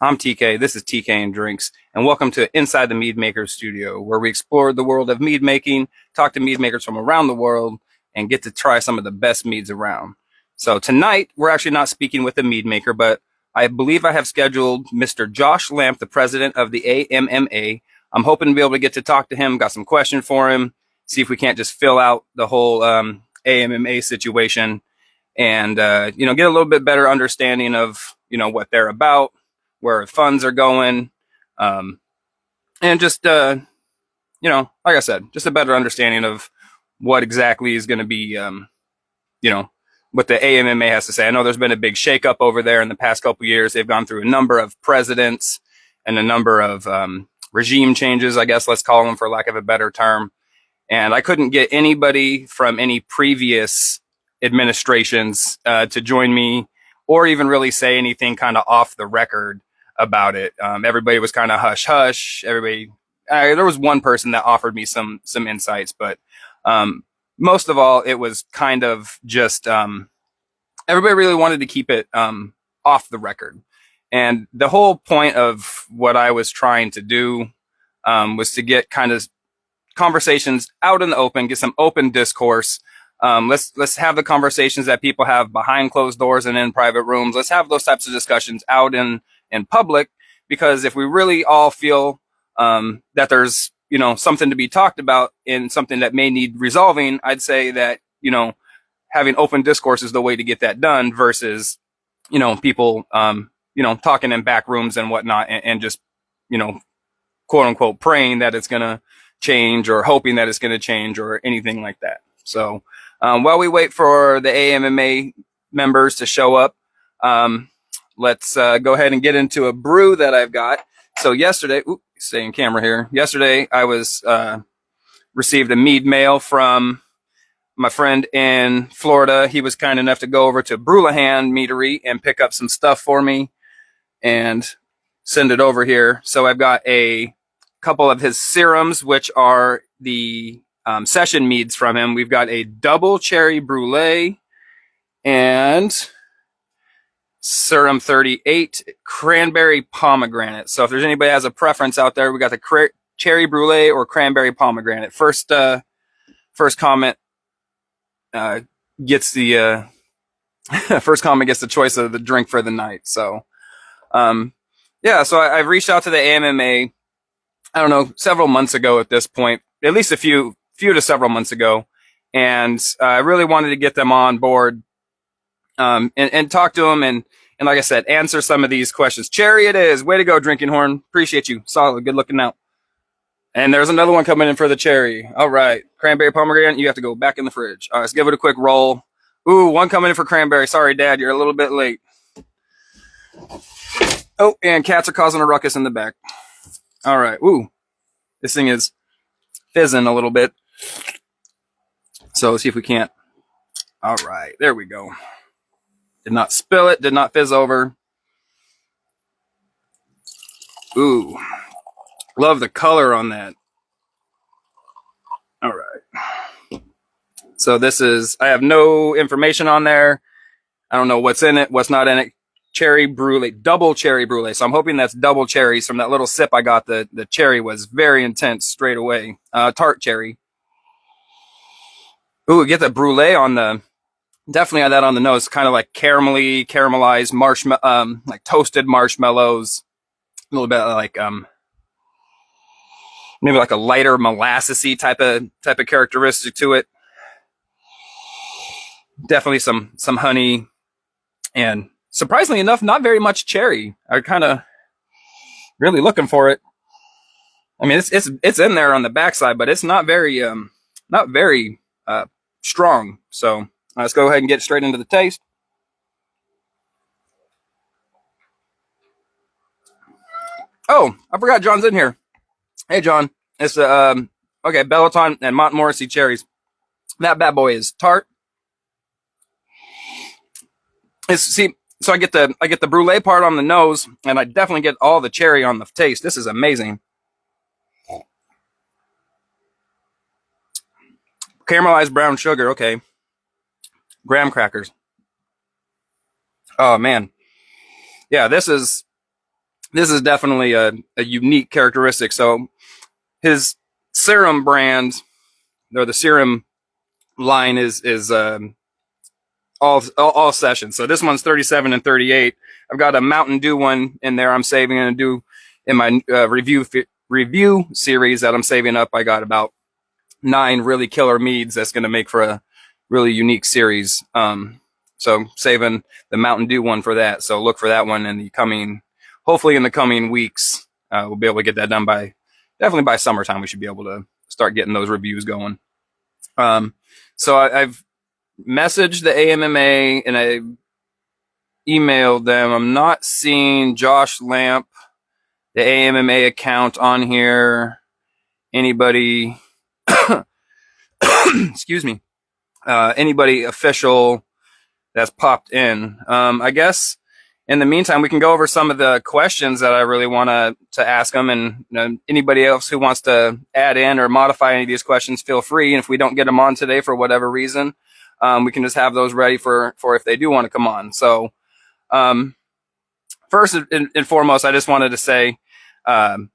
I'm TK. This is TK and Drinks, and welcome to Inside the Mead Makers Studio, where we explore the world of mead making, talk to mead makers from around the world, and get to try some of the best meads around. So tonight, we're actually not speaking with a mead maker, but I believe I have scheduled Mr. Josh Lamp, the president of the AMMA. I'm hoping to be able to get to talk to him, got some questions for him, see if we can't just fill out the whole AMMA situation and, get a little bit better understanding of, what they're about, where funds are going, and just, like I said, just a better understanding of what exactly is going to be, what the AMMA has to say. I know there's been a big shakeup over there in the past couple of years. They've gone through a number of presidents and a number of regime changes, I guess, let's call them for lack of a better term. And I couldn't get anybody from any previous administrations to join me or even really say anything kind of off the record about it. Everybody was kind of hush hush. There was one person that offered me some insights, but most of all, it was kind of just everybody really wanted to keep it off the record. And the whole point of what I was trying to do was to get kind of conversations out in the open, get some open discourse. Let's have the conversations that people have behind closed doors and in private rooms. Let's have those types of discussions out in public, because if we really all feel that there's something to be talked about and something that may need resolving, I'd say that having open discourse is the way to get that done versus people talking in back rooms and whatnot and just quote unquote praying that it's gonna change or hoping that it's gonna change or anything like that. So while we wait for the AMMA members to show up, let's go ahead and get into a brew that I've got. So yesterday, stay in camera here. Yesterday, I was received a mead mail from my friend in Florida. He was kind enough to go over to Brulahan Meadery and pick up some stuff for me and send it over here. So I've got a couple of his serums, which are the session meads from him. We've got a double cherry brulee and Serum 38 cranberry pomegranate. So if there's anybody that has a preference out there, we got the cherry brulee or cranberry pomegranate. First comment gets the first comment gets the choice of the drink for the night. So so I've reached out to the AMMA, I don't know, several months ago at this point, at least a few to several months ago, and I really wanted to get them on board and talk to them and like I said, answer some of these questions. Cherry it is. Way to go, Drinking Horn. Appreciate you. Solid. Good looking out. And there's another one coming in for the cherry. All right. Cranberry pomegranate. You have to go back in the fridge. All right. Let's give it a quick roll. Ooh, one coming in for cranberry. Sorry, Dad. You're a little bit late. Oh, and cats are causing a ruckus in the back. All right. Ooh. This thing is fizzing a little bit. So let's see if we can't. All right. There we go. Did not spill it. Did not fizz over. Ooh. Love the color on that. All right. So this is, I have no information on there. I don't know what's in it, what's not in it. Cherry brulee, double cherry brulee. So I'm hoping that's double cherries. From that little sip I got, the cherry was very intense straight away. Tart cherry. Ooh, get the brulee on the, definitely have that on the nose. Kind of like caramelized marshmallow, like toasted marshmallows. A little bit like, maybe like a lighter molassesy type of characteristic to it. Definitely some honey, and surprisingly enough, not very much cherry. I'm kind of really looking for it. I mean, it's in there on the backside, but it's not very strong. So let's go ahead and get straight into the taste. Oh, I forgot John's in here. Hey, John. It's okay, Bellaton and Montmorency cherries. That bad boy is tart. So I get the brulee part on the nose, and I definitely get all the cherry on the taste. This is amazing. Caramelized brown sugar. Okay. Graham crackers. Oh man. Yeah, this is this is definitely a unique characteristic. So his serum brand, or the serum line, is all sessions. So this one's 37 and 38. I've got a Mountain Dew one in there I'm saving and do in my review series that I'm saving up. I got about 9 really killer meads that's going to make for a really unique series. So saving the Mountain Dew one for that. So look for that one in the coming, hopefully in the coming weeks. We'll be able to get that done definitely by summertime. We should be able to start getting those reviews going. So I've messaged the AMMA and I emailed them. I'm not seeing Josh Lamp, the AMMA account on here. Anybody, excuse me, anybody official that's popped in. I guess in the meantime, we can go over some of the questions that I really want to ask them, and anybody else who wants to add in or modify any of these questions, feel free. And if we don't get them on today for whatever reason, we can just have those ready for if they do want to come on. So first and foremost, I just wanted to say that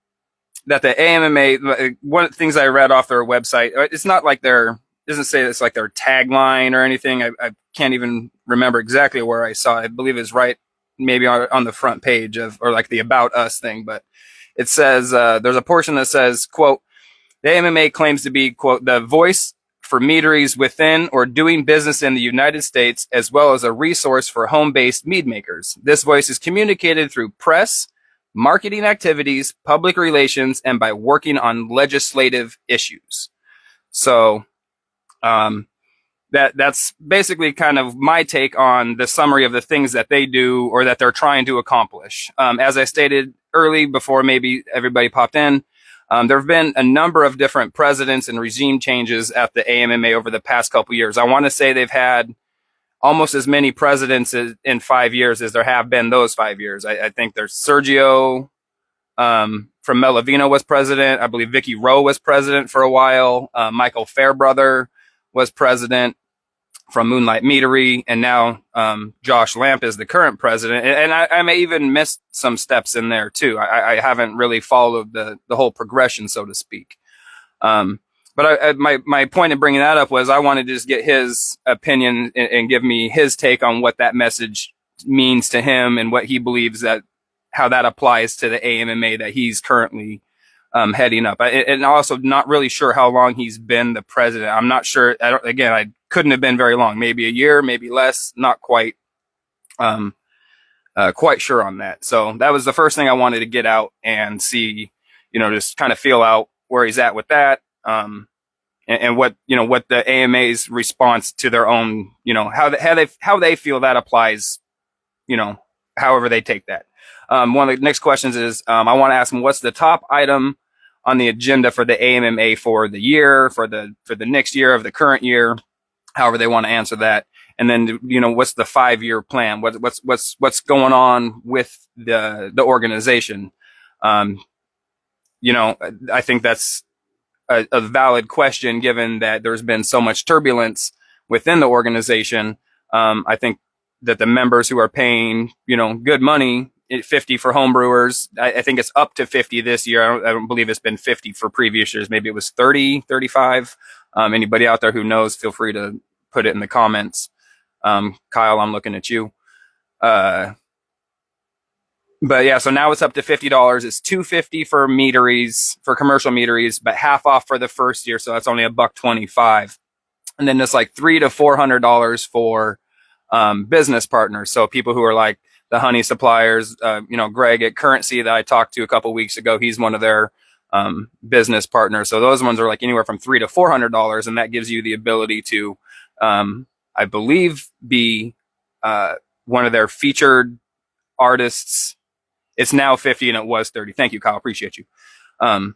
the AMMA, one of the things I read off their website, it's not like doesn't say it's like their tagline or anything. I can't even remember exactly where I saw it. I believe it's right maybe on the front page or like the About Us thing, but it says, there's a portion that says, quote, the AMMA claims to be, quote, the voice for meaderies within or doing business in the United States, as well as a resource for home-based mead makers. This voice is communicated through press, marketing activities, public relations, and by working on legislative issues. So that's basically kind of my take on the summary of the things that they do or that they're trying to accomplish. As I stated early, before maybe everybody popped in, there have been a number of different presidents and regime changes at the AMMA over the past couple years. I want to say they've had almost as many presidents in 5 years as there have been those 5 years. I think there's Sergio from Melavino was president. I believe Vicky Rowe was president for a while. Michael Fairbrother was president from Moonlight Meadery, and now Josh Lamp is the current president. And I may even miss some steps in there too. I haven't really followed the whole progression, so to speak. But my point in bringing that up was I wanted to just get his opinion and give me his take on what that message means to him and what he believes how that applies to the AMMA that he's currently heading up. And also not really sure how long he's been the president. I'm not sure. I couldn't have been very long, maybe a year, maybe less, not quite sure on that. So that was the first thing I wanted to get out and see, just kind of feel out where he's at with that. And what the AMA's response to their own, how they feel that applies, however they take that. One of the next questions is, I want to ask him, what's the top item on the agenda for the AMMA for the year, for the next year of the current year, however they want to answer that. And then, what's the 5-year plan? What's going on with the organization? I think that's a valid question given that there's been so much turbulence within the organization. I think that the members who are paying, good money, 50 for homebrewers. I think it's up to 50 this year. I don't believe it's been 50 for previous years. Maybe it was 30, 35. Anybody out there who knows, feel free to put it in the comments. Kyle, I'm looking at you. But yeah, so now it's up to $50. It's $2.50 for meaderies, for commercial meaderies, but half off for the first year. So that's only $1.25. And then it's like $300 to $400 for business partners. So people who are like the honey suppliers, Greg at Currency that I talked to a couple weeks ago, he's one of their business partners. So those ones are like anywhere from $300 to $400, and that gives you the ability to, I believe, be one of their featured artists. It's now 50 and it was 30. Thank you, Kyle. Appreciate you. I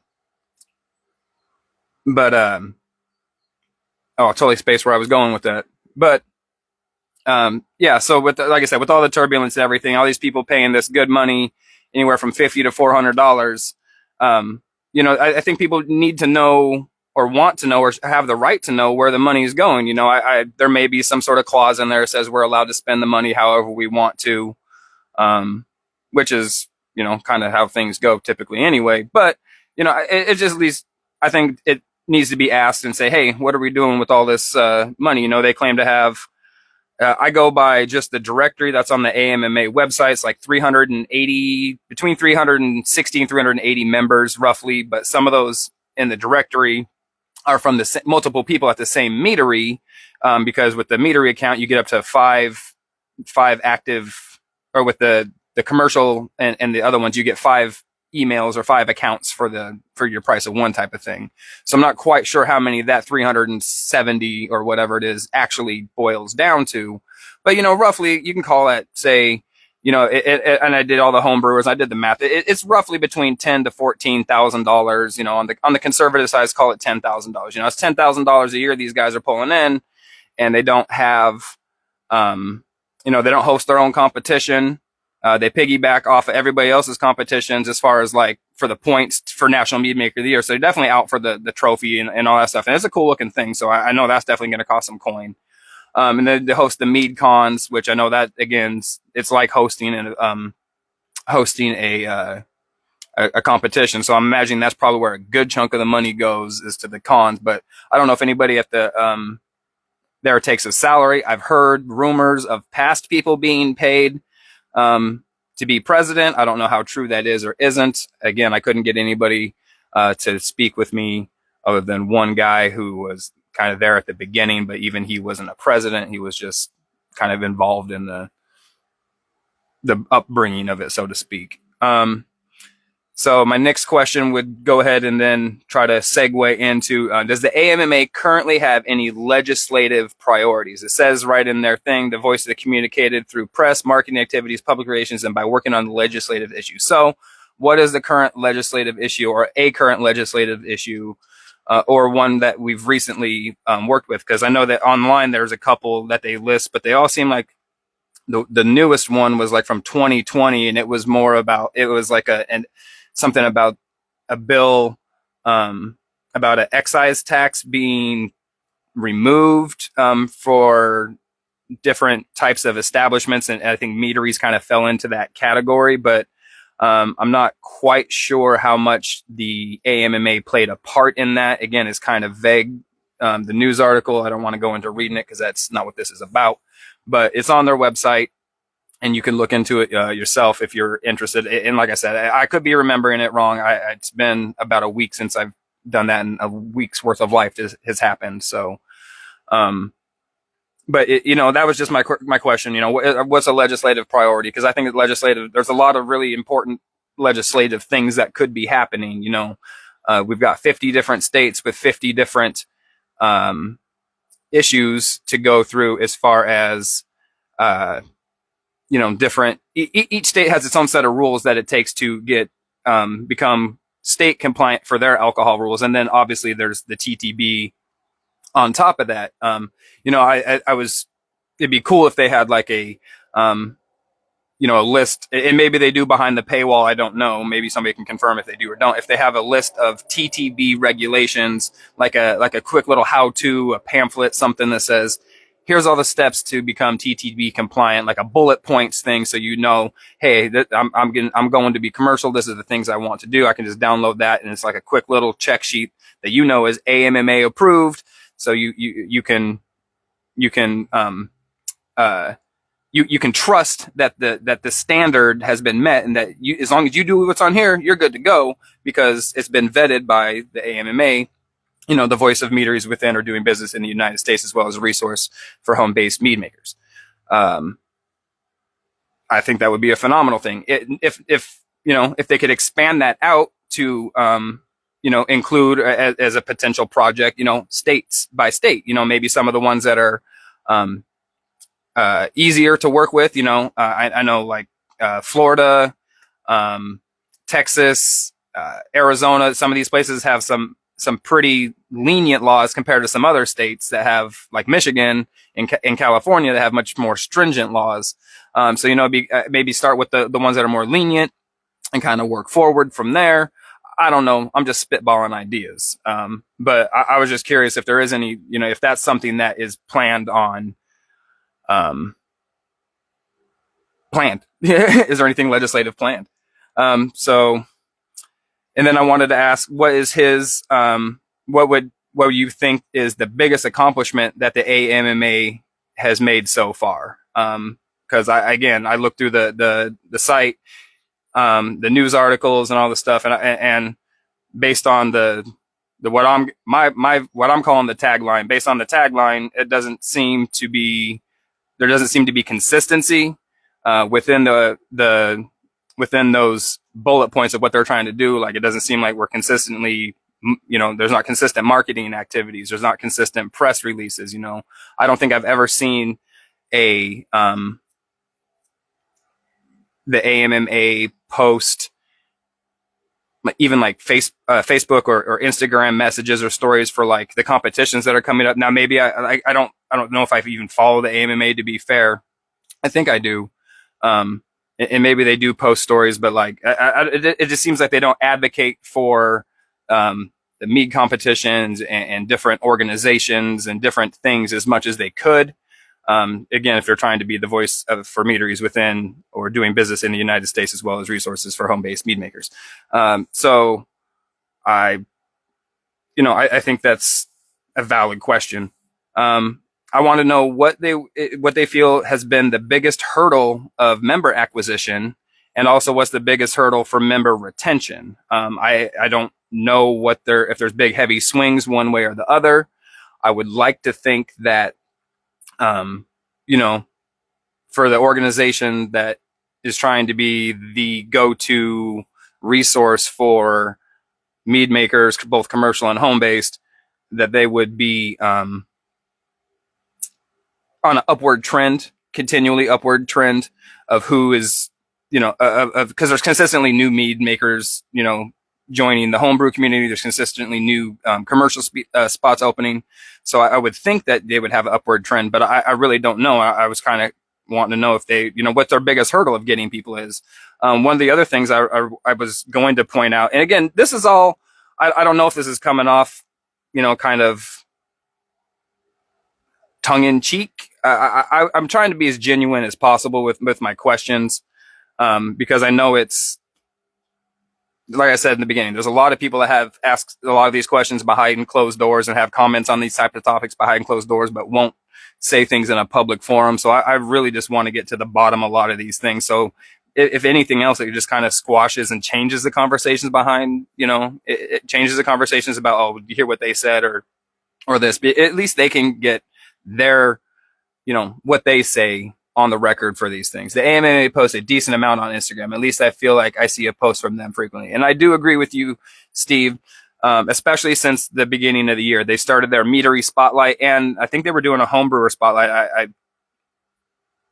totally spaced where I was going with that. But yeah, so like I said, with all the turbulence and everything, all these people paying this good money, anywhere from $50 to $400, I think people need to know or want to know or have the right to know where the money is going. There may be some sort of clause in there that says we're allowed to spend the money however we want to, which is kind of how things go typically anyway. But, it just at least, I think it needs to be asked and say, hey, what are we doing with all this money? They claim to have, I go by just the directory that's on the AMMA website. It's like 380, between 360 and 380 members roughly. But some of those in the directory are from the multiple people at the same meadery, because with the meadery account, you get up to five active, or with the commercial and the other ones, you get 5 emails or 5 accounts for your price of one type of thing. So I'm not quite sure how many that 370 or whatever it is actually boils down to, but roughly you can call it, say, and I did all the home brewers. I did the math. It's roughly between $10,000 to $14,000. On the conservative side, call it $10,000. It's $10,000 a year these guys are pulling in, and they don't have, they don't host their own competition. They piggyback off of everybody else's competitions as far as like for the points for National Mead Maker of the Year. So they're definitely out for the trophy and all that stuff. And it's a cool looking thing. So I know that's definitely going to cost some coin. And then they host the Mead cons, which I know that again, it's like hosting a competition. So I'm imagining that's probably where a good chunk of the money goes, is to the cons. But I don't know if anybody at the there takes a salary. I've heard rumors of past people being paid to be president. I don't know how true that is or isn't. Again, I couldn't get anybody to speak with me other than one guy who was kind of there at the beginning, but even he wasn't a president. He was just kind of involved in the upbringing of it, so to speak. So my next question would go ahead and then try to segue into, does the AMMA currently have any legislative priorities? It says right in their thing, the voice of the communicated through press, marketing activities, public relations, and by working on legislative issues. So what is the current legislative issue, or a current legislative issue, or one that we've recently worked with? Because I know that online there's a couple that they list, but they all seem like the newest one was like from 2020, and it was more about, it was like something about a bill about an excise tax being removed for different types of establishments, and I think meaderies kind of fell into that category. But I'm not quite sure how much the AMMA played a part in that. Again, it's kind of vague. The news article, I don't want to go into reading it because that's not what this is about, but it's on their website, and you can look into it yourself if you're interested. And like I said, I could be remembering it wrong. It's been about a week since I've done that, and a week's worth of life has happened. So, but that was just my question. What's a legislative priority? Because I think there's a lot of really important legislative things that could be happening. We've got 50 different states with 50 different issues to go through, as far as different. Each state has its own set of rules that it takes to get become state compliant for their alcohol rules, and then obviously there's the TTB on top of that. It'd be cool if they had like a list, and maybe they do behind the paywall. I don't know. Maybe somebody can confirm if they do or don't. If they have a list of TTB regulations, like a quick little how-to, a pamphlet, something that says, here's all the steps to become TTB compliant, like a bullet points thing. So, hey, I'm going to be commercial. This is the things I want to do. I can just download that, and it's like a quick little check sheet that is AMMA approved. So you can trust that the standard has been met, and that as long as you do what's on here, you're good to go, because it's been vetted by the AMMA. The voice of meaderies within or doing business in the United States, as well as a resource for home-based mead makers. I think that would be a phenomenal thing. If they could expand that out to, include as a potential project, states by state, maybe some of the ones that are easier to work with. I know like Florida, Texas, Arizona. Some of these places have some pretty lenient laws compared to some other states that have, like Michigan and California, that have much more stringent laws. So maybe start with the ones that are more lenient and kind of work forward from there. I don't know. I'm just spitballing ideas. But I was just curious if there is any, if that's something that is planned on. Planned. Is there anything legislative planned? So, and then I wanted to ask, what is his, what you think is the biggest accomplishment that the AMMA has made so far? Because I looked through the site, the news articles and all the stuff, and based on the what what I'm calling the tagline, based on the tagline, it doesn't seem to be there doesn't seem to be consistency within the within those bullet points of what they're trying to do. Like, it doesn't seem like we're consistently, there's not consistent marketing activities. There's not consistent press releases. I don't think I've ever seen a the AMMA post, even like Facebook or Instagram messages or stories for like the competitions that are coming up. Now, maybe I don't know if I even follow the AMMA, to be fair. I think I do. And maybe they do post stories, but like, it just seems like they don't advocate for, the Mead competitions and different organizations and different things as much as they could. Again, if they're trying to be the voice for meaderies within or doing business in the United States, as well as resources for home-based mead makers. So I think that's a valid question. I want to know what they feel has been the biggest hurdle of member acquisition, and also what's the biggest hurdle for member retention. I don't know if there's big heavy swings one way or the other. I would like to think that, for the organization that is trying to be the go-to resource for mead makers, both commercial and home-based, that they would be on an upward trend, continually upward trend of who is, because there's consistently new mead makers, joining the homebrew community. There's consistently new commercial spots opening. So I would think that they would have an upward trend, but I really don't know. I was kind of wanting to know if they, what their biggest hurdle of getting people is. One of the other things I was going to point out, and again, this is all, I don't know if this is coming off, kind of tongue in cheek. I'm trying to be as genuine as possible with my questions, because I know it's, like I said in the beginning, there's a lot of people that have asked a lot of these questions behind closed doors and have comments on these type of topics behind closed doors, but won't say things in a public forum. So I really just want to get to the bottom of a lot of these things. So if anything else, it just kind of squashes and changes the conversations behind, it changes the conversations about, oh, you hear what they said or this, but at least they can get their, what they say on the record for these things. The AMMA posts a decent amount on Instagram. At least I feel like I see a post from them frequently. And I do agree with you, Steve, especially since the beginning of the year. They started their meadery spotlight, and I think they were doing a homebrewer spotlight. I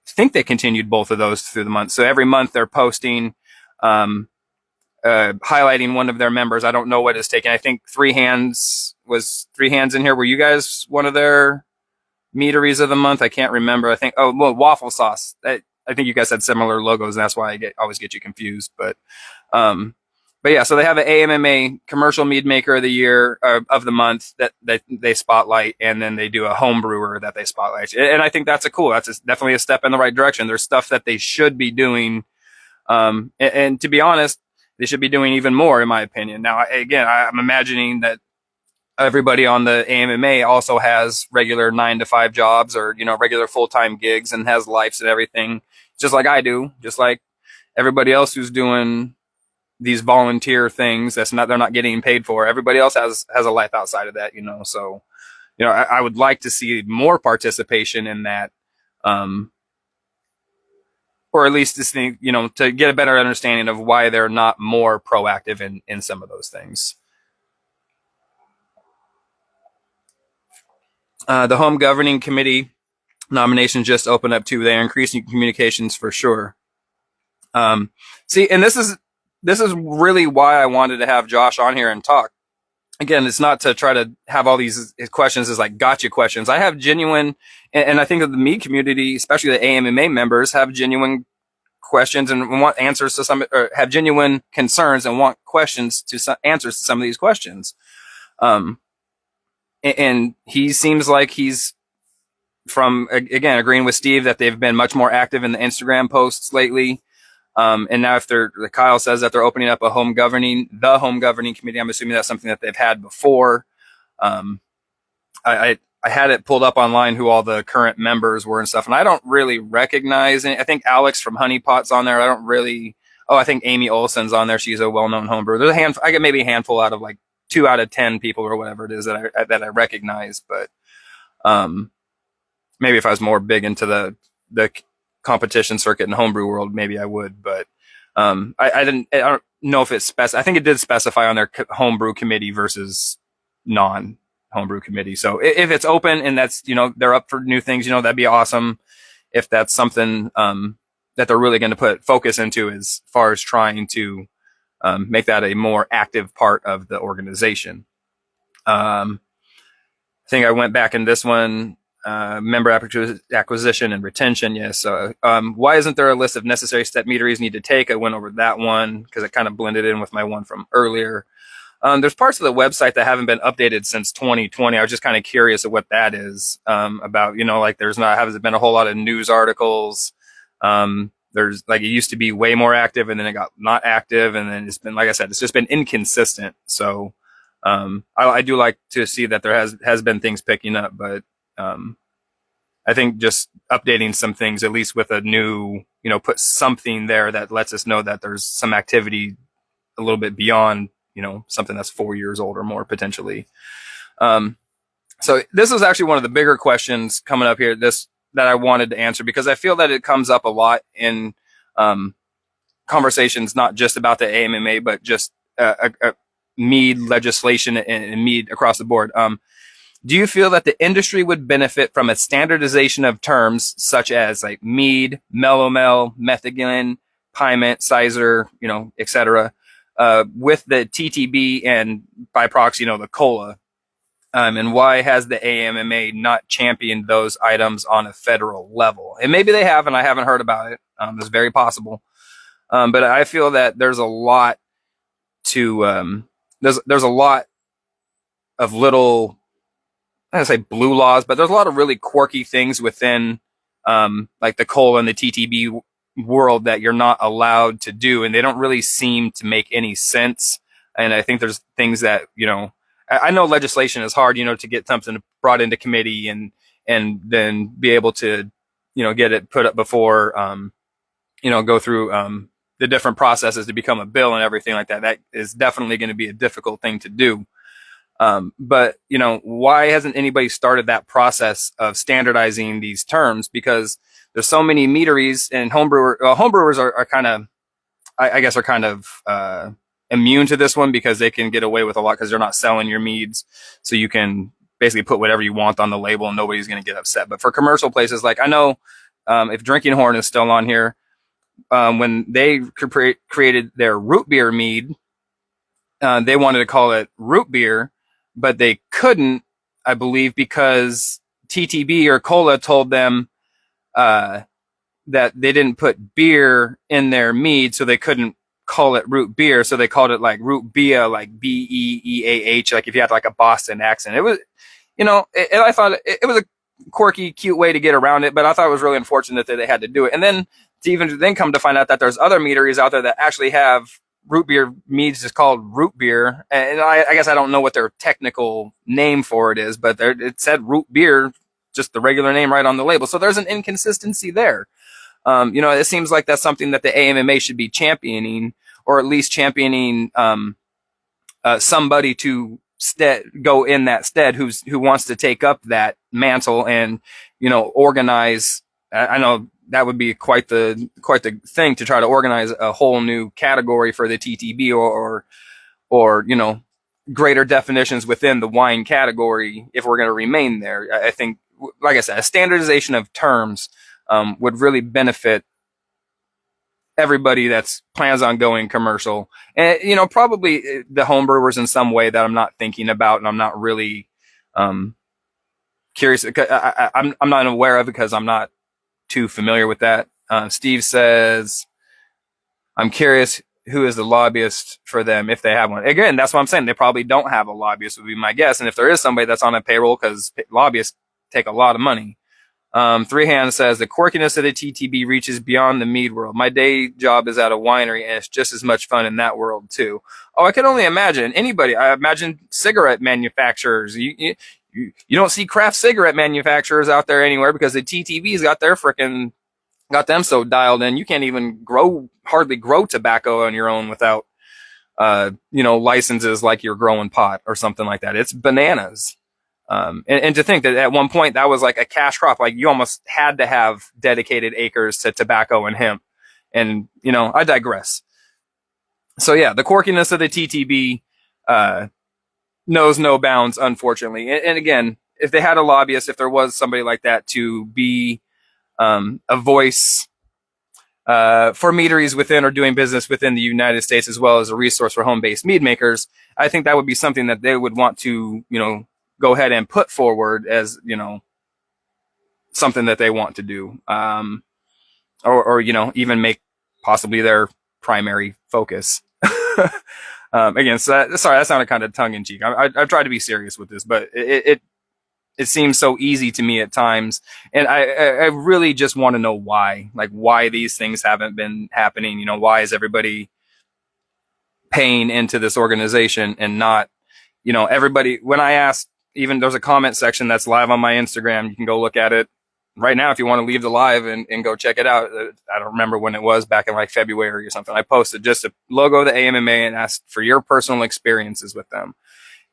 think they continued both of those through the month. So every month they're posting, highlighting one of their members. I don't know what is taken. I think Three Hands in here. Were you guys one of their meaderies of the month? I can't remember. I think, Waffle Sauce. I think you guys had similar logos, and that's why I always get you confused. But yeah, so they have an AMMA commercial mead maker of the year, of the month, that they spotlight, and then they do a home brewer that they spotlight. And I think that's definitely a step in the right direction. There's stuff that they should be doing. And to be honest, they should be doing even more, in my opinion. Now, again, I'm imagining that everybody on the AMMA also has regular 9-to-5 jobs, or, regular full-time gigs, and has lives and everything, just like I do, just like everybody else who's doing these volunteer things they're not getting paid for. Everybody else has a life outside of that, so, I would like to see more participation in that, or at least this thing, to get a better understanding of why they're not more proactive in some of those things. The home governing committee nominations just opened up too. They're increasing communications for sure. See, and this is really why I wanted to have Josh on here and talk. Again, it's not to try to have all these questions as like gotcha questions. I have genuine, and I think that the Mead community, especially the AMMA members, have genuine questions and want answers to some, or have genuine concerns and want answers to some of these questions. And he seems like he's, from, again, agreeing with Steve that they've been much more active in the Instagram posts lately. And now if Kyle says that they're opening up the home governing committee, I'm assuming that's something that they've had before. Um, I had it pulled up online who all the current members were and stuff, and I don't really recognize any. I think Alex from Honeypot's on there. I don't really. Oh, I think Amy Olson's on there. She's a well-known homebrewer. There's a handful. I get maybe a handful out of like 2 out of 10 people or whatever it is that I recognize. But maybe if I was more big into the competition circuit and homebrew world, maybe I would. But I don't know if it's I think it did specify on their homebrew committee versus non homebrew committee. So if it's open and that's, they're up for new things, that'd be awesome. If that's something that they're really going to put focus into as far as trying to make that a more active part of the organization. I think I went back in this one, member acquisition and retention. Yes. Why isn't there a list of necessary step meteries need to take? I went over that one because it kind of blended in with my one from earlier. There's parts of the website that haven't been updated since 2020. I was just kind of curious of what that is about. Like hasn't been a whole lot of news articles. There's like it used to be way more active, and then it got not active, and then it's been, like I said, it's just been inconsistent. So I do like to see that there has been things picking up, but I think just updating some things, at least with a new, put something there that lets us know that there's some activity a little bit beyond something that's 4 years old or more potentially. So this is actually one of the bigger questions coming up here, that I wanted to answer, because I feel that it comes up a lot in conversations, not just about the AMMA, but just Mead legislation and Mead across the board. Do you feel that the industry would benefit from a standardization of terms such as like Mead, Melomel, Metheglin, Pyment, Sizer, etc., with the TTB and by proxy, the COLA? And why has the AMMA not championed those items on a federal level? And maybe they have, and I haven't heard about it. It's very possible. But I feel that there's a lot to, there's a lot of little, I don't say blue laws, but there's a lot of really quirky things within, like the COLA and the TTB world that you're not allowed to do. And they don't really seem to make any sense. And I think there's things that, I know legislation is hard, to get something brought into committee and then be able to, get it put up before, go through the different processes to become a bill and everything like that. That is definitely going to be a difficult thing to do. But why hasn't anybody started that process of standardizing these terms? Because there's so many meaderies, and homebrewers are kind of, I guess, are kind of immune to this one because they can get away with a lot because they're not selling your meads. So you can basically put whatever you want on the label and nobody's going to get upset. But for commercial places, like I know if Drinking Horn is still on here, when they created their root beer mead, they wanted to call it root beer, but they couldn't, I believe, because TTB or COLA told them that they didn't put beer in their mead, so they couldn't call it root beer. So they called it like root beer, like BEEAH, like if you had like a Boston accent. It was, and I thought it was a quirky, cute way to get around it, but I thought it was really unfortunate that they had to do it. And then to even then come to find out that there's other meaderies out there that actually have root beer meads just called root beer. And I guess I don't know what their technical name for it is, but it said root beer, just the regular name right on the label. So there's an inconsistency there. It seems like that's something that the AMMA should be championing, or at least championing somebody to go in that stead who wants to take up that mantle and organize. I know that would be quite the thing to try to organize a whole new category for the TTB or greater definitions within the wine category if we're going to remain there. I think, like I said, a standardization of terms would really benefit everybody that's plans on going commercial, and probably the homebrewers in some way that I'm not thinking about and I'm not really curious. I'm not aware of because I'm not too familiar with that. Steve says, I'm curious who is the lobbyist for them if they have one. Again, that's what I'm saying. They probably don't have a lobbyist would be my guess. And if there is somebody that's on a payroll, because lobbyists take a lot of money, Three Hands says the quirkiness of the TTB reaches beyond the mead world. My day job is at a winery, and it's just as much fun in that world too. Oh, I can only imagine. Anybody, I imagine cigarette manufacturers. You don't see craft cigarette manufacturers out there anywhere because the TTB's got them so dialed in. You can't even hardly grow tobacco on your own without licenses like you're growing pot or something like that. It's bananas. And to think that at one point that was like a cash crop, like you almost had to have dedicated acres to tobacco and hemp. And, I digress. So yeah, the quirkiness of the TTB, knows no bounds, unfortunately. And again, if they had a lobbyist, if there was somebody like that to be, a voice, for meaderies within or doing business within the United States, as well as a resource for home-based mead makers, I think that would be something that they would want to, go ahead and put forward as, something that they want to do. Or even make possibly their primary focus. Again, sorry, that sounded kind of tongue in cheek. I've tried to be serious with this, but it seems so easy to me at times. And I really just want to know why these things haven't been happening. Why is everybody paying into this organization and not, everybody, when I asked, even there's a comment section that's live on my Instagram. You can go look at it right now if you want to leave the live and go check it out. I don't remember when it was, back in like February or something. I posted just a logo of the AMMA and asked for your personal experiences with them.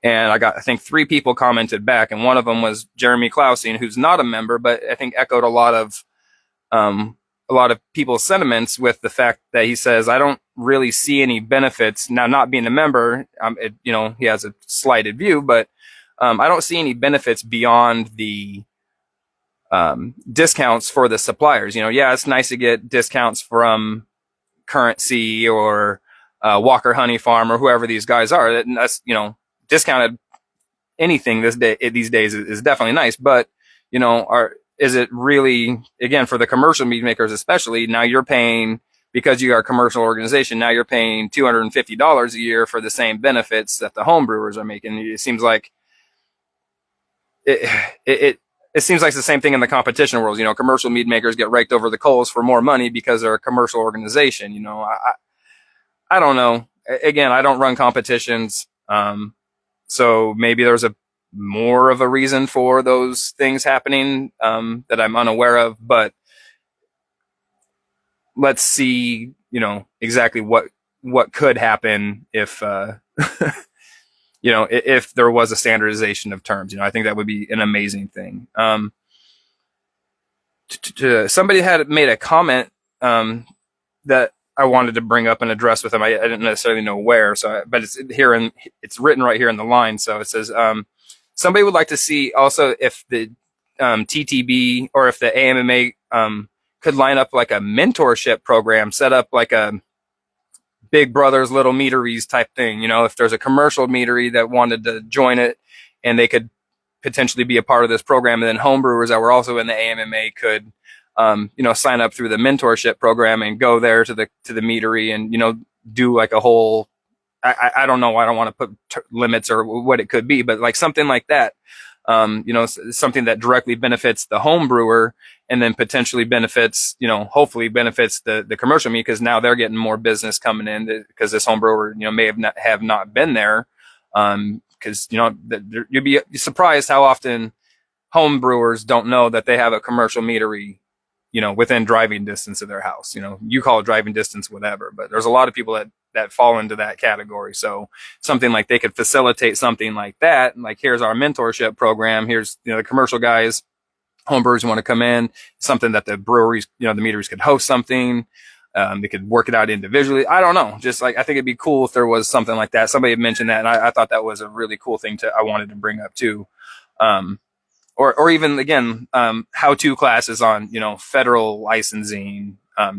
And I got, I think 3 people commented back, and one of them was Jeremy Clausing, who's not a member, but I think echoed a lot of people's sentiments with the fact that he says, I don't really see any benefits. Now, not being a member, he has a slighted view, but I don't see any benefits beyond the discounts for the suppliers. Yeah, it's nice to get discounts from Currency or Walker Honey Farm or whoever these guys are. That's, discounted anything these days is definitely nice. But, is it really, again, for the commercial mead makers especially, now you're paying, because you are a commercial organization, now you're paying $250 a year for the same benefits that the home brewers are making. It seems like it seems like it's the same thing in the competition world. Commercial mead makers get raked over the coals for more money because they're a commercial organization. I don't know. Again, I don't run competitions. So maybe there's more of a reason for those things happening, that I'm unaware of, but let's see, exactly what could happen if, if there was a standardization of terms. I think that would be an amazing thing. Somebody had made a comment that I wanted to bring up and address with them. I didn't necessarily know where, but it's here, it's written right here in the line. So it says, somebody would like to see also if the TTB or if the AMMA could line up like a mentorship program, set up like a Big Brothers Little Meaderies type thing. If there's a commercial meadery that wanted to join it, and they could potentially be a part of this program, and then homebrewers that were also in the AMMA could, sign up through the mentorship program and go there to the meadery and, do like a whole, I don't know. I don't want to put limits or what it could be, but like something like that. Something that directly benefits the home brewer and then potentially benefits, hopefully benefits the commercial meat, because now they're getting more business coming in because this home brewer, may have not been there. Because, you'd be surprised how often home brewers don't know that they have a commercial meadery, within driving distance of their house. You call it driving distance, whatever, but there's a lot of people that fall into that category. So something like they could facilitate something like that. Like, here's our mentorship program. Here's, the commercial guys, homebrewers want to come in, something that the breweries, the meaderies could host something. They could work it out individually. I don't know. Just like, I think it'd be cool if there was something like that. Somebody had mentioned that, and I thought that was a really cool thing I wanted to bring up too. Or even again, how-to classes on, federal licensing,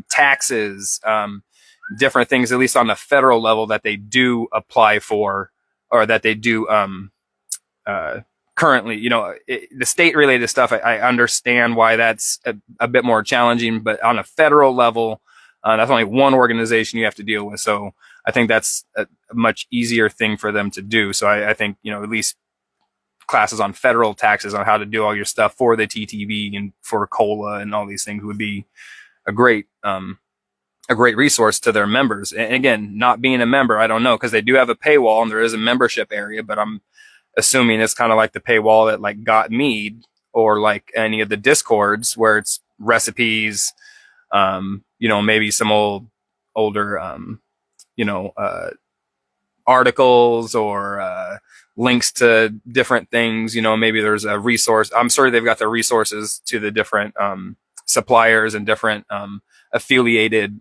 taxes, different things, at least on the federal level, that they do apply for, or that they do, currently, the state related stuff, I understand why that's a bit more challenging, but on a federal level, that's only one organization you have to deal with. So I think that's a much easier thing for them to do. So I think, at least classes on federal taxes on how to do all your stuff for the TTV and for COLA and all these things would be a great resource to their members. And again, not being a member, I don't know, because they do have a paywall and there is a membership area, but I'm assuming it's kind of like the paywall that like got Mead or like any of the discords where it's recipes, maybe some older, articles or links to different things. Maybe there's a resource. I'm sure they've got the resources to the different suppliers and different affiliated,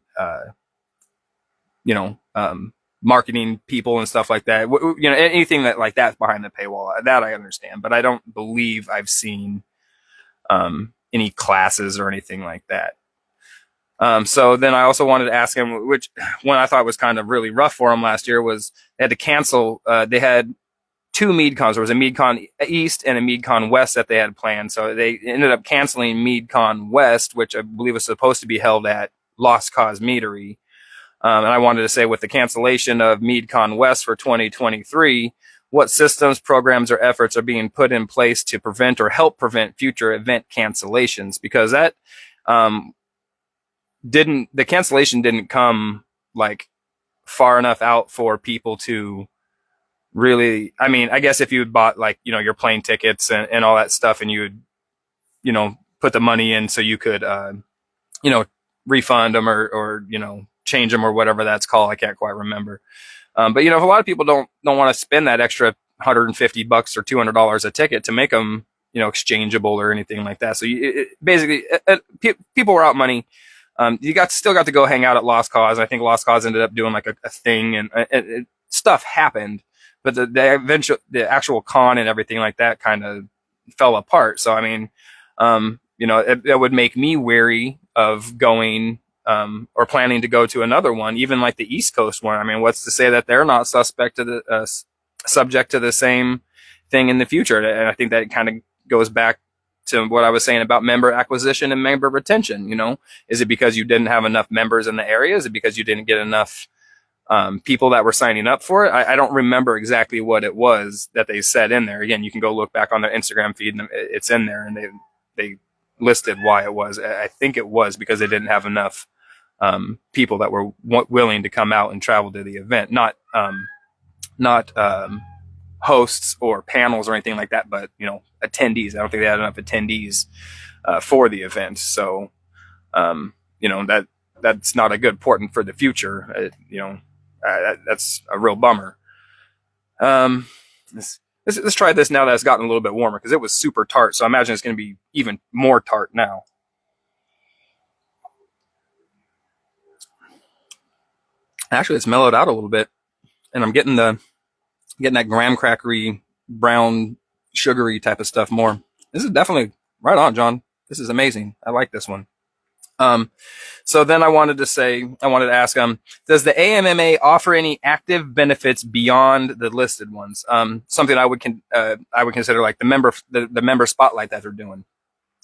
marketing people and stuff like that. Anything that like that's behind the paywall, that I understand, but I don't believe I've seen any classes or anything like that. So then I also wanted to ask him, which one I thought was kind of really rough for him last year was they had to cancel. They had two MeadCons. There was a MeadCon East and a MeadCon West that they had planned. So they ended up canceling MeadCon West, which I believe was supposed to be held at Lost Cause Meadery. And I wanted to say with the cancellation of MeadCon West for 2023, what systems, programs, or efforts are being put in place to prevent or help prevent future event cancellations? Because that the cancellation didn't come like far enough out for people to really, I mean, I guess if you had bought like, your plane tickets and all that stuff and you would, put the money in so you could, refund them or change them or whatever that's called. I can't quite remember. But if a lot of people don't want to spend that extra $150 or $200 a ticket to make them, exchangeable or anything like that. So basically people were out money. You still got to go hang out at Lost Cause. I think Lost Cause ended up doing like a thing and stuff happened, but the actual con and everything like that kind of fell apart. So, I mean, it would make me wary of going, or planning to go to another one, even like the East Coast one. I mean, what's to say that they're not subject to the same thing in the future? And I think that kind of goes back to what I was saying about member acquisition and member retention. Is it because you didn't have enough members in the area? Is it because you didn't get enough people that were signing up for it? I don't remember exactly what it was that they said in there. Again, you can go look back on their Instagram feed and it's in there, and they listed why it was. I think it was because they didn't have enough people that were willing to come out and travel to the event, not hosts or panels or anything like that, but attendees. I don't think they had enough attendees for the event. So that's not a good portent for the future. That's a real bummer. Let's try this now that it's gotten a little bit warmer, because it was super tart. So I imagine it's going to be even more tart now. Actually, it's mellowed out a little bit, and I'm getting that graham crackery, brown, sugary type of stuff more. This is definitely right on, John. This is amazing. I like this one. So then I wanted to ask, does the AMMA offer any active benefits beyond the listed ones? Something I would consider like the member spotlight that they're doing.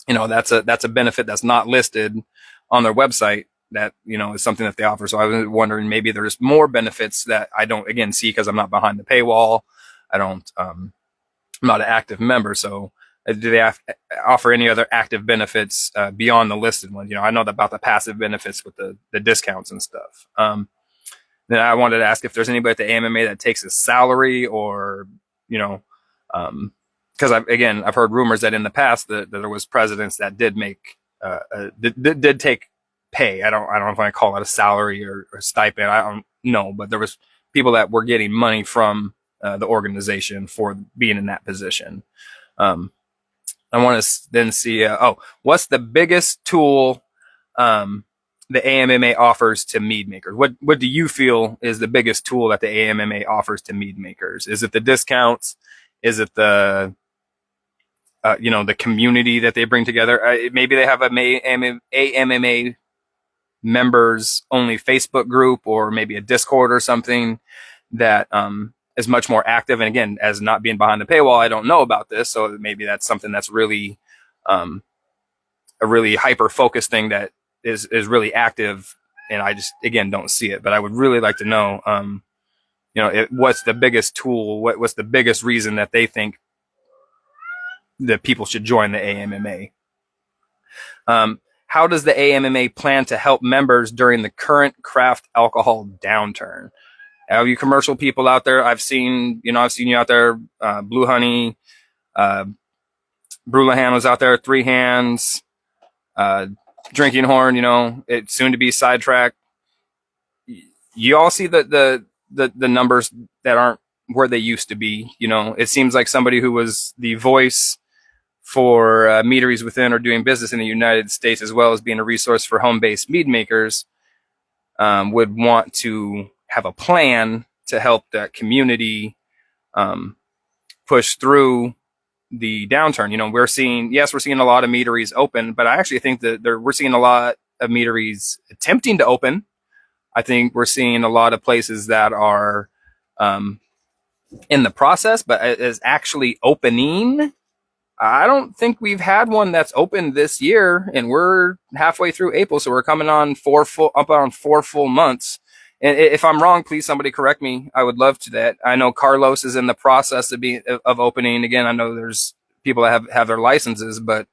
That's a benefit that's not listed on their website. That, is something that they offer. So I was wondering, maybe there's more benefits that I don't, again, see because I'm not behind the paywall. I'm not an active member. So do they offer any other active benefits beyond the listed ones? I know about the passive benefits with the discounts and stuff. Then I wanted to ask if there's anybody at the AMMA that takes a salary, or, because I've heard rumors that in the past that there was presidents that did make, did take pay. I don't know if I call it a salary or stipend. I don't know, but there was people that were getting money from the organization for being in that position. I want to then see, what's the biggest tool the AMMA offers to mead makers? What do you feel is the biggest tool that the AMMA offers to mead makers? Is it the discounts? Is it the the community that they bring together? Maybe they have a AMMA members only Facebook group, or maybe a Discord or something that is much more active. And again, as not being behind the paywall, I don't know about this. So maybe that's something that's really a really hyper focused thing that is really active. And I just, again, don't see it. But I would really like to know, what's the biggest tool? What's the biggest reason that they think that people should join the AMMA. How does the AMMA plan to help members during the current craft alcohol downturn? All you commercial people out there, I've seen you out there. Blue Honey, Brulahan was out there. Three Hands, Drinking Horn. It's soon to be Sidetrack. You all see the numbers that aren't where they used to be. It seems like somebody who was the voice for meaderies within or doing business in the United States, as well as being a resource for home-based mead makers, would want to have a plan to help that community push through the downturn. We're seeing a lot of meaderies open, but I actually think that we're seeing a lot of meaderies attempting to open. I think we're seeing a lot of places that are in the process, but as actually opening, I don't think we've had one that's opened this year, and we're halfway through April, so we're coming on 4 full months. And if I'm wrong, please somebody correct me. I would love to that. I know Carlos is in the process of opening again. I know there's people that have their licenses, but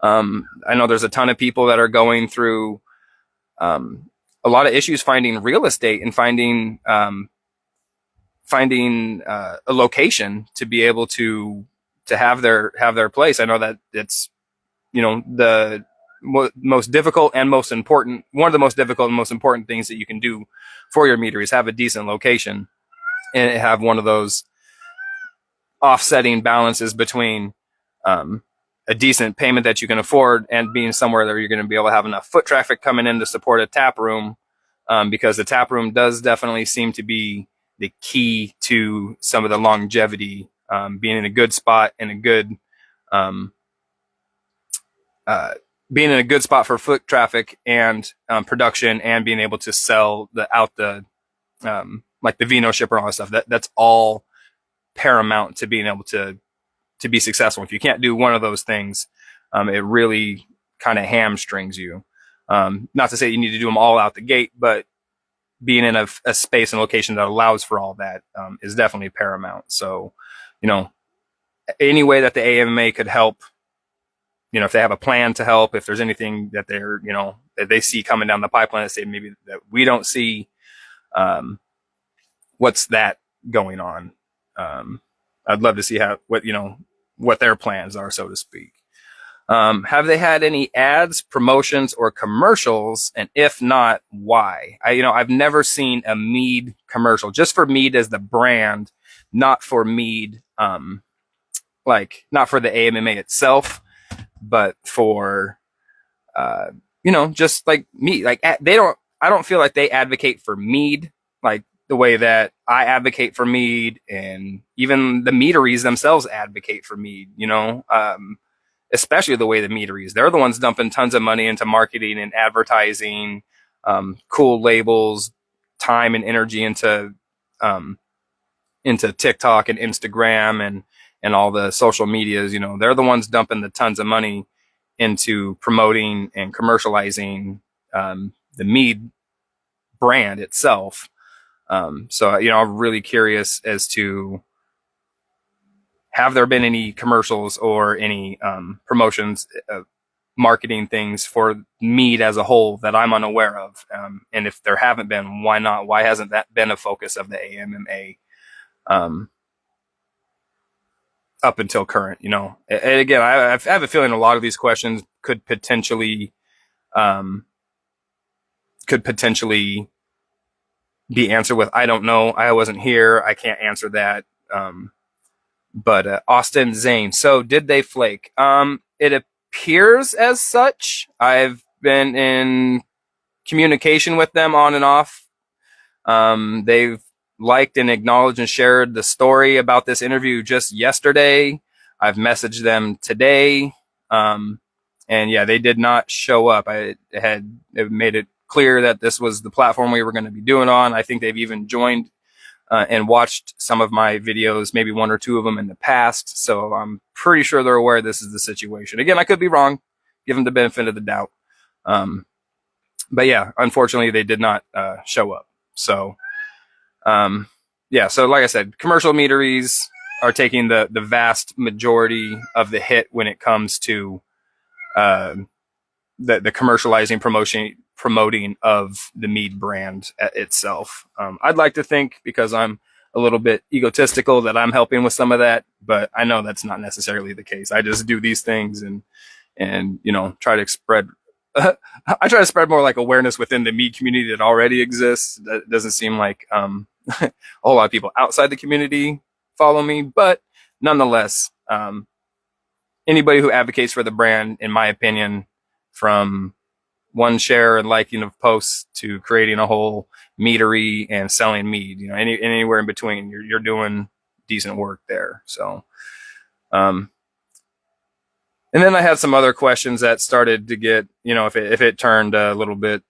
I know there's a ton of people that are going through a lot of issues finding real estate and finding a location to be able to have their place. I know that it's the most difficult and most important, one of the most difficult and most important things that you can do for your meadery is have a decent location and have one of those offsetting balances between a decent payment that you can afford and being somewhere that you're going to be able to have enough foot traffic coming in to support a tap room, because the tap room does definitely seem to be the key to some of the longevity, being in a good spot and being in a good spot for foot traffic and production, and being able to sell like the vino shipper and all that stuff. That's all paramount to being able to be successful. If you can't do one of those things, it really kind of hamstrings you. Not to say you need to do them all out the gate, but being in a space and location that allows for all that is definitely paramount. So, any way that the AMMA could help, if they have a plan to help, if there's anything that that they see coming down the pipeline that say maybe that we don't see, what's that going on? I'd love to see what their plans are, so to speak. Have they had any ads, promotions, or commercials? And if not, why? I've never seen a Mead commercial, just for Mead as the brand, not for Mead, not for the AMMA itself, but for, just like Mead. I don't feel like they advocate for Mead like the way that I advocate for Mead, and even the meaderies themselves advocate for Mead, especially the way the meaderies, they're the ones dumping tons of money into marketing and advertising, cool labels, time and energy into TikTok and Instagram and all the social medias. They're the ones dumping the tons of money into promoting and commercializing the Mead brand itself. So I'm really curious as to, have there been any commercials or any promotions, marketing things for Mead as a whole that I'm unaware of? And if there haven't been, why not? Why hasn't that been a focus of the AMMA up until current? And again, I have a feeling a lot of these questions could potentially be answered with, I don't know, I wasn't here, I can't answer that. But Austin Zane, so did they flake? It appears as such. I've been in communication with them on and off. They've liked and acknowledged and shared the story about this interview just yesterday. I've messaged them today. And yeah, they did not show up. It made it clear that this was the platform we were going to be doing on. I think they've even joined and watched some of my videos, maybe one or two of them in the past. So I'm pretty sure they're aware this is the situation. Again, I could be wrong. Give them the benefit of the doubt. But yeah, unfortunately, they did not show up. So, yeah. So like I said, commercial meaderies, are taking the vast majority of the hit when it comes to uh, the commercializing promoting of the Mead brand itself. I'd like to think, because I'm a little bit egotistical, that I'm helping with some of that, but I know that's not necessarily the case. I just do these things and try to spread. I try to spread more like awareness within the Mead community that already exists. That doesn't seem like a whole lot of people outside the community follow me, but nonetheless, anybody who advocates for the brand, in my opinion, from one share and liking of posts to creating a whole meadery and selling mead, anywhere in between, you're doing decent work there. So, and then I had some other questions that started to get, if it turned a little bit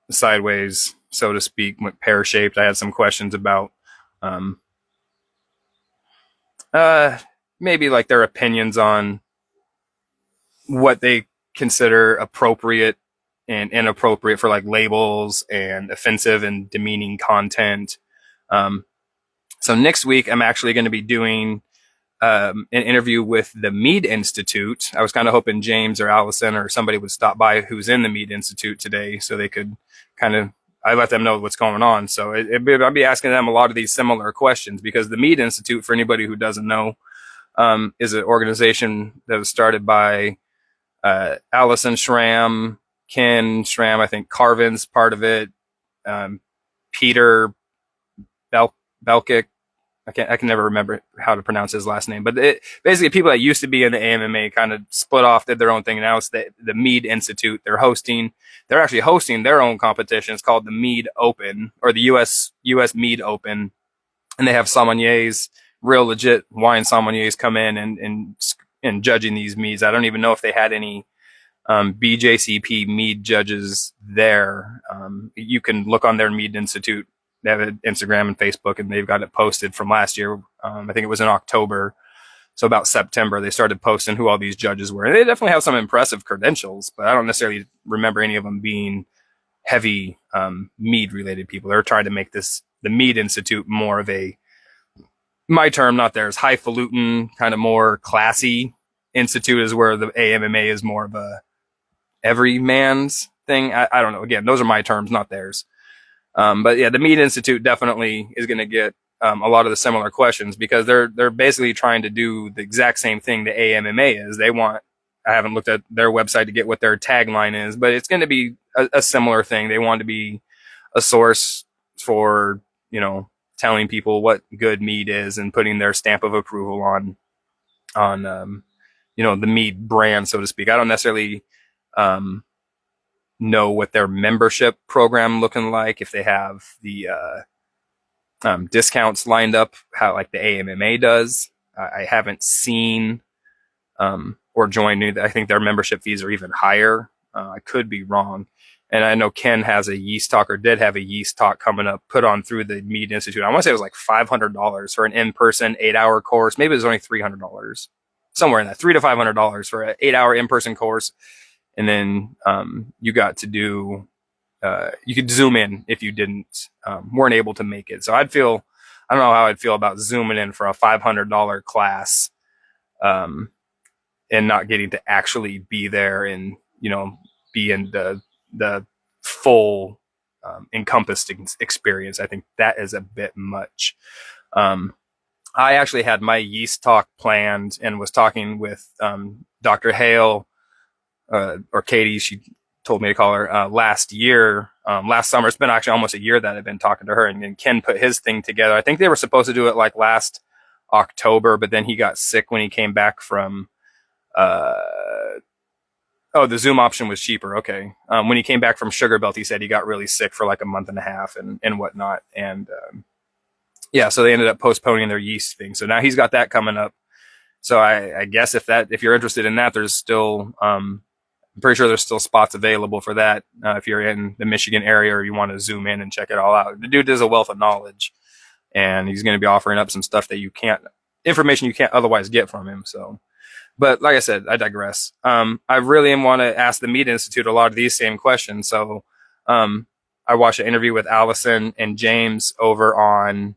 sideways, so to speak, went pear shaped. I had some questions about, maybe like their opinions on what they consider appropriate and inappropriate for like labels and offensive and demeaning content. So next week, I'm actually going to be doing an interview with the Mead Institute. I was kind of hoping James or Allison or somebody would stop by who's in the Mead Institute today, so they could I let them know what's going on. So I'll be asking them a lot of these similar questions, because the Mead Institute, for anybody who doesn't know, is an organization that was started by Allison Schramm, Ken Schramm, I think Carvin's part of it, Peter Belkic. I can never remember how to pronounce his last name, but basically people that used to be in the AMMA kind of split off, did their own thing. And now it's the Mead Institute. They're actually hosting their own competition. It's called the Mead Open, or the US Mead Open. And they have sommeliers, real legit wine sommeliers, come in and judging these meads. I don't even know if they had any BJCP mead judges there. You can look on their Mead Institute. They have an Instagram and Facebook, and they've got it posted from last year. I think it was in October. So about September, they started posting who all these judges were. And they definitely have some impressive credentials, but I don't necessarily remember any of them being heavy mead related people. They're trying to make the Mead Institute more of my term, not theirs, highfalutin, kind of more classy institute, is where the AMMA is more of a everyman's thing. I don't know. Again, those are my terms, not theirs. But yeah, the Mead Institute definitely is going to get a lot of the similar questions, because they're basically trying to do the exact same thing the AMMA is. I haven't looked at their website to get what their tagline is, but it's going to be a similar thing. They want to be a source for, telling people what good mead is and putting their stamp of approval on the mead brand, so to speak. I don't necessarily know what their membership program looking like, if they have the discounts lined up how like the AMMA does. I haven't seen or joined. I think their membership fees are even higher. I could be wrong. And I know Ken has a yeast talk, or did have a yeast talk coming up, put on through the Mead Institute. I want to say it was like $500 for an in-person 8-hour course. Maybe it was only $300, somewhere in that, $300 to $500 for an 8-hour in-person course. And then you got to do, you could zoom in if you weren't able to make it. So I don't know how I'd feel about zooming in for a $500 class and not getting to actually be there and, be in the full encompassed experience. I think that is a bit much. I actually had my yeast talk planned and was talking with Dr. Hale, or Katie, she told me to call her, last summer. It's been actually almost a year that I've been talking to her, and Ken put his thing together. I think they were supposed to do it like last October, but then he got sick when he came back from, the Zoom option was cheaper. Okay. When he came back from Sugar Belt, he said he got really sick for like a month and a half and whatnot. And, so they ended up postponing their yeast thing. So now he's got that coming up. So I guess if you're interested in that, there's still, I'm pretty sure there's still spots available for that. If you're in the Michigan area or you want to zoom in and check it all out. The dude is a wealth of knowledge, and he's going to be offering up some stuff that information you can't otherwise get from him. So, but like I said, I digress. I really want to ask the Mead Institute a lot of these same questions. So, I watched an interview with Allison and James over on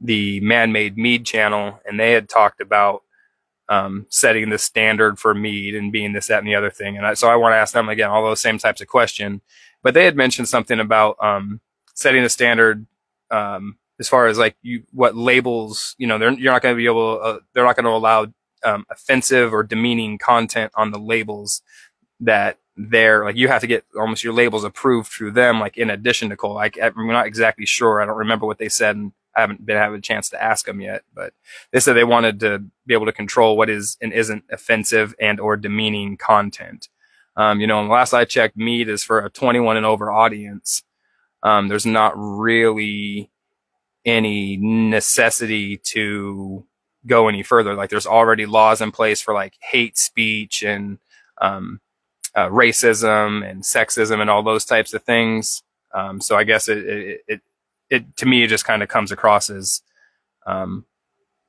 the Man-Made Mead channel, and they had talked about setting the standard for mead and being this, that, and the other thing. And so I want to ask them again all those same types of questions. But they had mentioned something about setting a standard as far as like what labels, you're not going to be able, they're not going to allow offensive or demeaning content on the labels that they're like, you have to get almost your labels approved through them, like in addition to Cole. I'm not exactly sure. I don't remember what they said, and I haven't been having a chance to ask them yet, but they said they wanted to be able to control what is and isn't offensive and or demeaning content. And the last I checked, Mead is for a 21 and over audience. There's not really any necessity to go any further. Like there's already laws in place for like hate speech and racism and sexism and all those types of things. So I guess it to me, it just kind of comes across as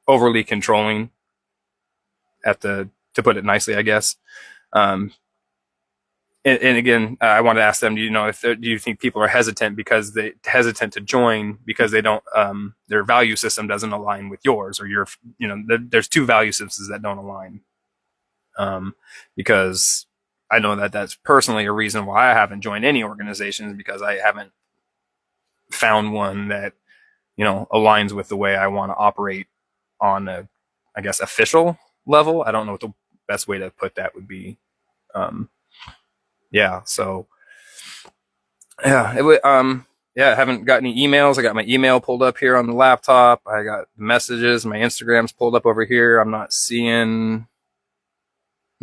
overly controlling to put it nicely, I guess. And again, I want to ask them, do you think people are hesitant to join because they don't, their value system doesn't align with yours, or there's two value systems that don't align. Because I know that that's personally a reason why I haven't joined any organizations, because I haven't found one that, aligns with the way I want to operate on a, I guess, official level. I don't know what the best way to put that would be. So yeah, I haven't got any emails. I got my email pulled up here on the laptop. I got messages. My Instagram's pulled up over here. I'm not seeing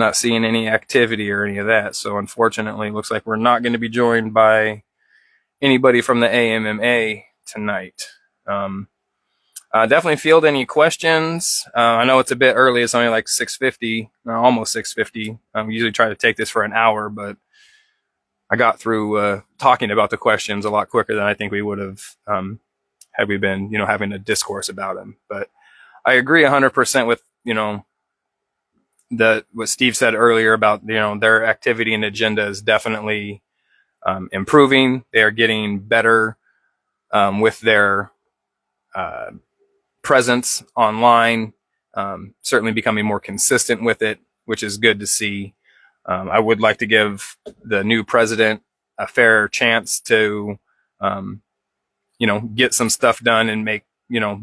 any activity or any of that. So unfortunately, it looks like we're not going to be joined by anybody from the AMMA tonight. Definitely field any questions. I know it's a bit early. It's only like 6:50, almost 6:50. We usually try to take this for an hour, but I got through talking about the questions a lot quicker than I think we would have had we been, having a discourse about them. But I agree 100% with, what Steve said earlier about, their activity and agenda is definitely improving. They are getting better with their presence online, certainly becoming more consistent with it, which is good to see. I would like to give the new president a fair chance to, get some stuff done and make,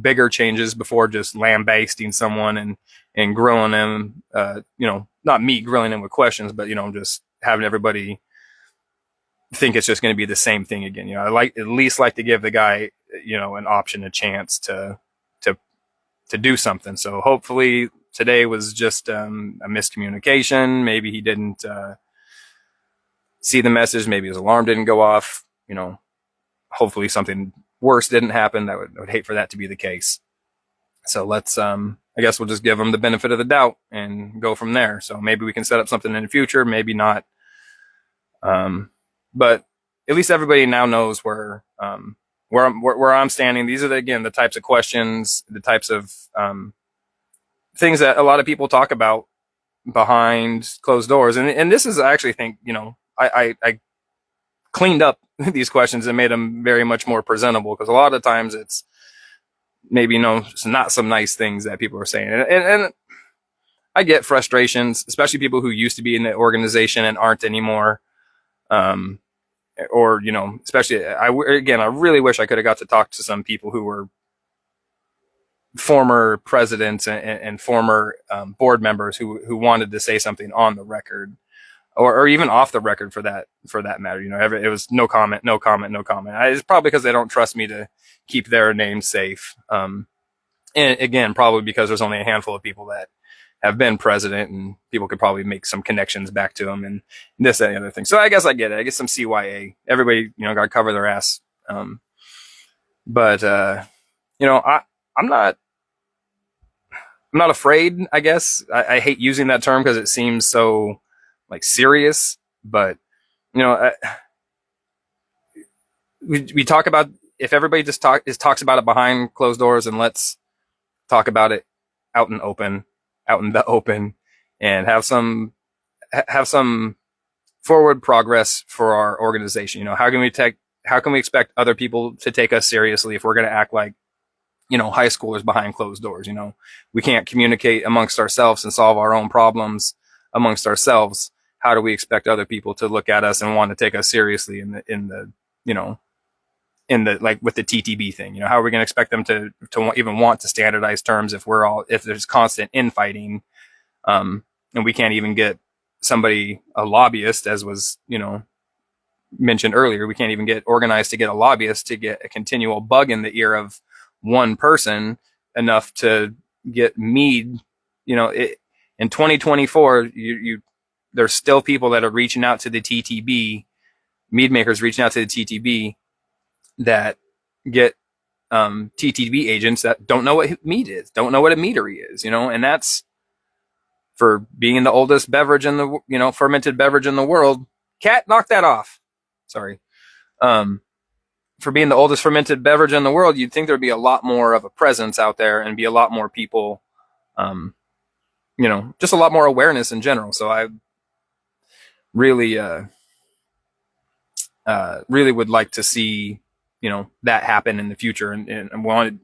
bigger changes before just lambasting someone and grilling them, not me grilling them with questions, but, just having everybody think it's just going to be the same thing again. I at least like to give the guy, an option, a chance to do something. So hopefully today was just a miscommunication. Maybe he didn't see the message. Maybe his alarm didn't go off. Hopefully something worse didn't happen. I would hate for that to be the case. So let's, I guess we'll just give him the benefit of the doubt and go from there. So maybe we can set up something in the future, maybe not. But at least everybody now knows where I'm standing. These are the types of questions, the types of things that a lot of people talk about behind closed doors. And this is, I actually think, I cleaned up these questions and made them very much more presentable, because a lot of times it's maybe, it's not some nice things that people are saying. And I get frustrations, especially people who used to be in the organization and aren't anymore. Or, especially, I really wish I could have got to talk to some people who were former presidents and former board members who wanted to say something on the record, or even off the record for that matter. It was no comment. It's probably because they don't trust me to keep their name safe. And again, probably because there's only a handful of people that have been president, and people could probably make some connections back to him and this, that, and the other thing. So I guess I get it. I guess some CYA. Everybody, got to cover their ass. But I'm not afraid, I guess. I hate using that term because it seems so like serious, but we talk about, if everybody just talks about it behind closed doors, and let's talk about it out in the open, and have some forward progress for our organization. How can we expect other people to take us seriously if we're going to act like high schoolers behind closed doors. We can't communicate amongst ourselves and solve our own problems amongst ourselves. How do we expect other people to look at us and want to take us seriously like with the TTB thing? How are we going to expect them to even want to standardize terms if there's constant infighting, and we can't even get a lobbyist, as was mentioned earlier. We can't even get organized to get a lobbyist to get a continual bug in the ear of one person enough to get Mead. In 2024, there's still people that are reaching out to the TTB, Mead makers reaching out to the TTB, that get TTB agents that don't know what mead is, don't know what a meadery is, and that's for being the oldest beverage in the, fermented beverage in the world. Cat, knock that off. Sorry. For being the oldest fermented beverage in the world, you'd think there'd be a lot more of a presence out there and be a lot more people, just a lot more awareness in general. So I really, really would like to see, that happen in the future, and wanted,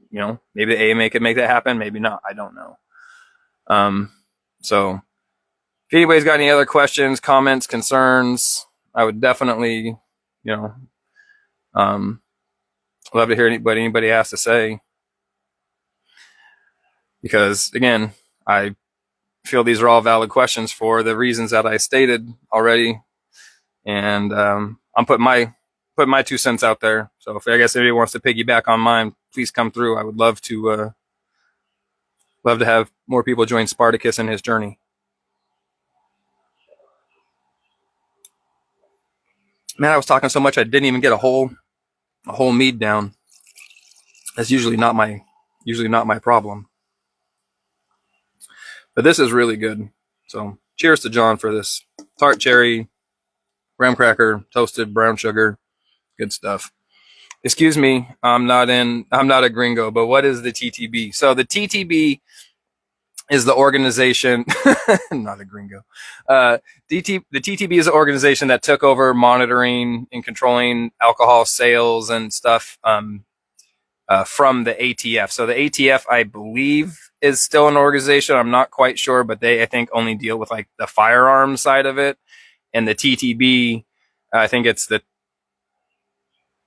maybe the AMA could make that happen, maybe not, I don't know. So if anybody's got any other questions, comments, concerns, I would definitely, love to hear what anybody has to say, because again, I feel these are all valid questions for the reasons that I stated already, and I'm putting my 2 cents out there. So if anybody wants to piggyback on mine, please come through. I would love to have more people join Spartacus in his journey. Man, I was talking so much I didn't even get a whole mead down. That's usually not my problem. But this is really good. So cheers to John for this tart cherry, graham cracker, toasted brown sugar, good stuff. Excuse me, I'm not a gringo, but what is the TTB? So the TTB is the organization, not a gringo. The TTB is the organization that took over monitoring and controlling alcohol sales and stuff from the ATF. So the ATF, I believe, is still an organization. I'm not quite sure, but they, I think, only deal with like the firearms side of it. And the TTB, I think it's the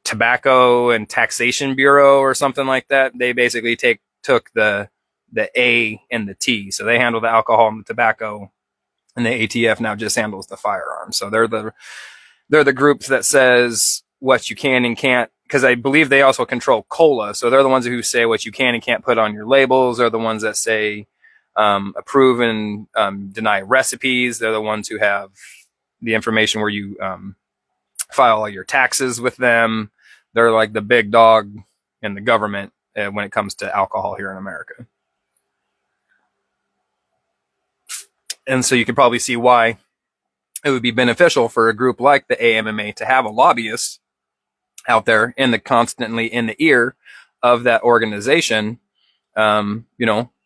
Tobacco and Taxation Bureau or something like that. They basically took the A and the T. So they handle the alcohol and the tobacco, and the ATF now just handles the firearms. So they're the group that says what you can and can't, because I believe they also control cola. So they're the ones who say what you can and can't put on your labels. They're the ones that say approve and deny recipes. They're the ones who have the information where you file all your taxes with them. They're like the big dog in the government when it comes to alcohol here in America. And so you can probably see why it would be beneficial for a group like the AMMA to have a lobbyist out there constantly in the ear of that organization, letting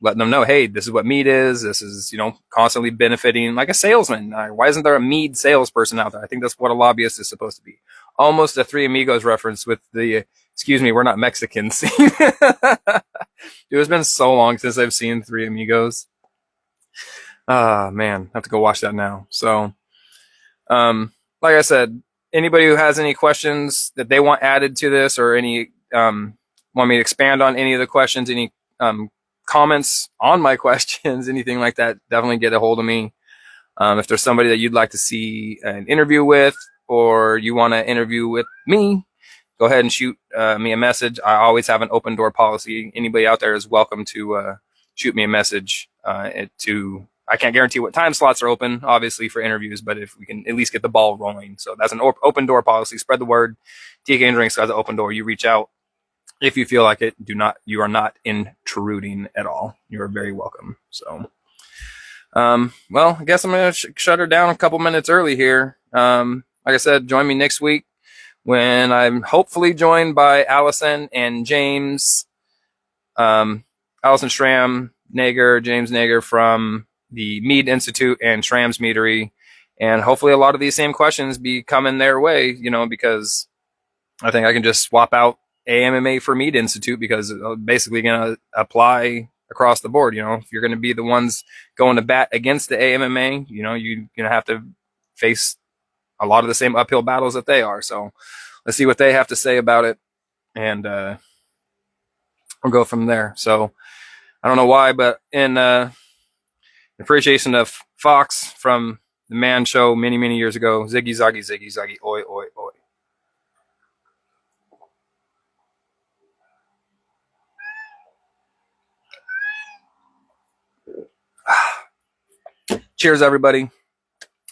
them know, hey, this is what mead is. This is, constantly benefiting, like a salesman. Why isn't there a mead salesperson out there? I think that's what a lobbyist is supposed to be. Almost a Three Amigos reference with the, excuse me, we're not Mexicans. Dude, it's been so long since I've seen Three Amigos. Man, I have to go watch that now. So, like I said, anybody who has any questions that they want added to this, or any want me to expand on any of the questions, any comments on my questions, anything like that, definitely get a hold of me. If there's somebody that you'd like to see an interview with, or you want to interview with me, go ahead and shoot me a message. I always have an open door policy. Anybody out there is welcome to shoot me a message. I can't guarantee what time slots are open, obviously, for interviews, but if we can at least get the ball rolling. So that's an open door policy. Spread the word. TK Drinks has an open door. You reach out if you feel like it. You are not intruding at all. You are very welcome. So, well, I guess I'm going to shut her down a couple minutes early here. Like I said, join me next week when I'm hopefully joined by Allison and James, Allison Schramm Nager, James Nager from the Mead Institute and Schramm's Meadery. And hopefully a lot of these same questions be coming their way, because I think I can just swap out AMMA for Mead Institute, because it's basically going to apply across the board. You know, if you're going to be the ones going to bat against the AMMA, you know, you're going to have to face a lot of the same uphill battles that they are. So let's see what they have to say about it, and we'll go from there. So I don't know why, but in appreciation of Fox from the Man Show many, many years ago, ziggy zaggy, ziggy zaggy, oi, oi, oi. Cheers, everybody.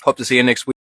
Hope to see you next week.